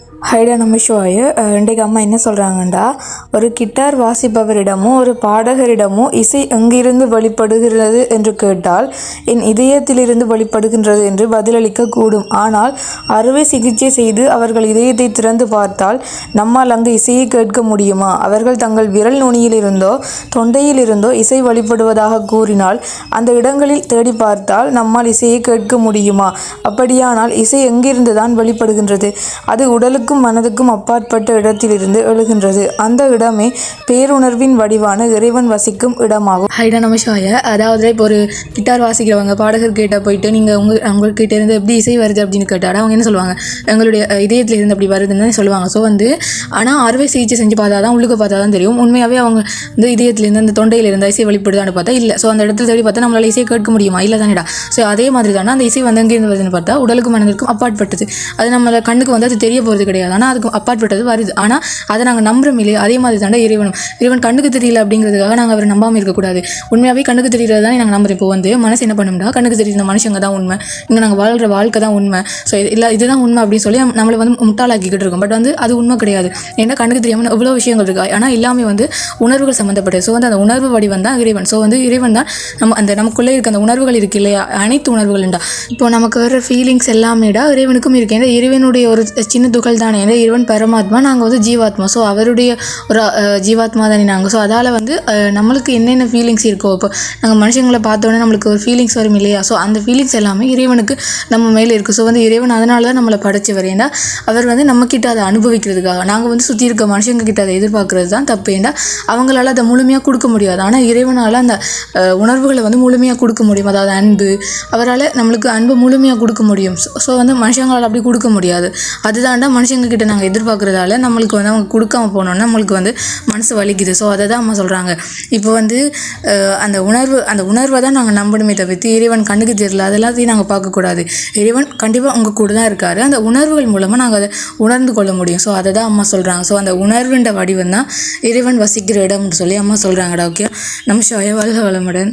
ஹைடா நமசிவாய. இன்றைக்கு அம்மா என்ன சொல்கிறாங்கண்டா, ஒரு கிட்டார் வாசிப்பவரிடமோ ஒரு பாடகரிடமோ இசை எங்கிருந்து வெளிப்படுகிறது என்று கேட்டால் என் இதயத்திலிருந்து வெளிப்படுகின்றது என்று பதிலளிக்க கூடும். ஆனால் அறுவை சிகிச்சை செய்து அவர்கள் இதயத்தை திறந்து பார்த்தால் நம்மால் அங்கு இசையை கேட்க முடியுமா? அவர்கள் தங்கள் விரல் நுனியிலிருந்தோ தொண்டையிலிருந்தோ இசை வெளிப்படுவதாக கூறினால் அந்த இடங்களில் தேடி பார்த்தால் நம்மால் இசையை கேட்க முடியுமா? அப்படியானால் இசை எங்கிருந்து தான் வெளிப்படுகின்றது? அது உடலுக்கும் மனதுக்கும் அப்பாற்பட்ட இடத்திலிருந்து எழுகின்றது. அந்த இடமே பேருணர்வின் வடிவான இறைவன் வசிக்கும் இடமாகும். ஹைடா நமசிவாய. அதாவது இப்போ ஒரு கிட்டார் வாசிக்கிறவங்க பாடகர் கிட்ட போயிட்டு நீங்கள் உங்கள்கிட்ட இருந்து எப்படி இசை வருது அப்படின்னு கேட்டால் அவங்க என்ன சொல்லுவாங்க, எங்களுடைய இதயத்தில் இருந்து அப்படி வருதுன்னு சொல்லுவாங்க. ஸோ ஆனால் அறுவை சிகிச்சை செஞ்சு பார்த்தா தான் உள்ளுக்கு பார்த்தா தான் தெரியும். உண்மையாகவே அவங்க இதயத்திலேருந்து அந்த தொண்டையில் இருந்த இசை வெளிப்படுதான்னு பார்த்தா இல்லை. ஸோ அந்த இடத்துல தேடி பார்த்தா நம்மளால் இசையை கேட்க முடியுமா? இல்லை தானேடா. ஸோ அதே மாதிரி தானே அந்த இசை வந்து எங்கேருந்து வருதுன்னு பார்த்தா உடலுக்கும் மனதிற்கும் அப்பாற்பட்டது. அது நம்மளை கண்ணுக்கு வந்து அது தெரிய போகிறது கிடையாது. ஆனால் அதுக்கு அப்பாற்பட்டது வருது. ஆனால் அதை நாங்கள் நம்புறோம் இல்லையா? அதே மாதிரி தாண்டா இறைவன் கண்ணுக்கு தெரியல அப்படிங்கிறதுக்காக நாங்கள் அவரை நம்பாமல் இருக்கக்கூடாது. உண்மையாகவே கண்ணுக்கு தெரியறது தானே நாங்கள் நம்புறோம். இப்போ வந்து மனசு என்ன பண்ணும்டா, கண்ணுக்கு தெரியுற மனுஷங்க தான் உண்மை, இங்கே நாங்கள் வாழ்கிற வாழ்க்கை தான் உண்மை, ஸோ இல்லை இதுதான் உண்மை அப்படின்னு சொல்லி நம்மளை வந்து முட்டாளாக்கிக்கிட்டு இருக்கோம். பட் வந்து அது உண்மை கிடையாது. ஏன்னா கண்ணுக்கு தெரியாமல் எவ்வளோ விஷயங்கள் இருக்கு. ஆனால் எல்லாமே வந்து உணர்வுகள் சம்மந்தப்பட்டது. ஸோ வந்து அந்த உணர்வு வடிவம் தான் இறைவன். ஸோ வந்து இறைவன் தான் நமக்குள்ளே இருக்க அந்த உணர்வுகள் இருக்கு இல்லையா, அனைத்து உணர்வுகள்டா. இப்போ நமக்கு வர ஃபீலிங்ஸ் எல்லாமேடா இறைவனுக்கும் இருக்கு. ஏன்னா இறைவனுடைய ஒரு சின்ன துகள் தானே. ஏன்னா இறைவன் பரமாத்மா, நாங்கள் வந்து ஜீவாத்மா. ஸோ அவருடைய ஒரு ஜீவாத்மா தானே நாங்கள். ஸோ அதால் வந்து நம்மளுக்கு என்னென்ன ஃபீலிங்ஸ் இருக்கோ, இப்போ நாங்கள் மனுஷங்களை பார்த்தோன்னே நம்மளுக்கு ஒரு ஃபீலிங்ஸ் வரும் இல்லையா? ஸோ அந்த ஃபீலிங்ஸ் எல்லாமே இறைவனுக்கு நம்ம மேலே இருக்குது. ஸோ வந்து இறைவன் அதனால தான் நம்மளை படைச்சவர். ஏன்னா அவர் வந்து நம்மக்கிட்ட அதை அனுபவிக்கிறதுக்காக. நாங்கள் வந்து சுற்றி இருக்க மனுஷங்க கிட்ட அதை எதிர்பார்க்கறது தான் தப்பு. ஏன்னா அவங்களால அதை முழுமையாக கொடுக்க முடியாது. ஆனால் இறைவனால் அந்த உணர்வுகளை வந்து முழுமையாக கொடுக்க முடியும். அதாவது அன்பு, அவரால் நம்மளுக்கு அன்பு முழுமையாக கொடுக்க முடியும். ஸோ வந்து மனுஷங்களால் அப்படி கொடுக்க முடியாது. அதுதான்டா மனுஷங்க கிட்ட நாங்கள் எதிர்பார்க்குறதால நம்மளுக்கு வந்து அவங்க கொடுக்காம போனோன்னா நம்மளுக்கு வந்து மனசு வலிக்குது. ஸோ அதை தான் அம்மா சொல்கிறாங்க. இப்போ வந்து அந்த உணர்வை தான் நாங்கள் நம்பணுமே தவிர்த்து இறைவன் கண்ணுக்கு தெரியல அதெல்லாத்தையும் நாங்கள் பார்க்கக்கூடாது. இறைவன் கண்டிப்பாக உங்கள் கூட தான் இருக்கார். அந்த உணர்வுகள் மூலமாக நாங்கள் அதை உணர்ந்து கொள்ள முடியும். ஸோ அதை தான் அம்மா சொல்கிறாங்க. ஸோ அந்த உணர்வுன்ற வடிவம் தான் இறைவன் வசிக்கிற இடம்னு சொல்லி அம்மா சொல்கிறாங்கடா. ஓகே, நமசிவாய. வாழ்க வளமுடன்.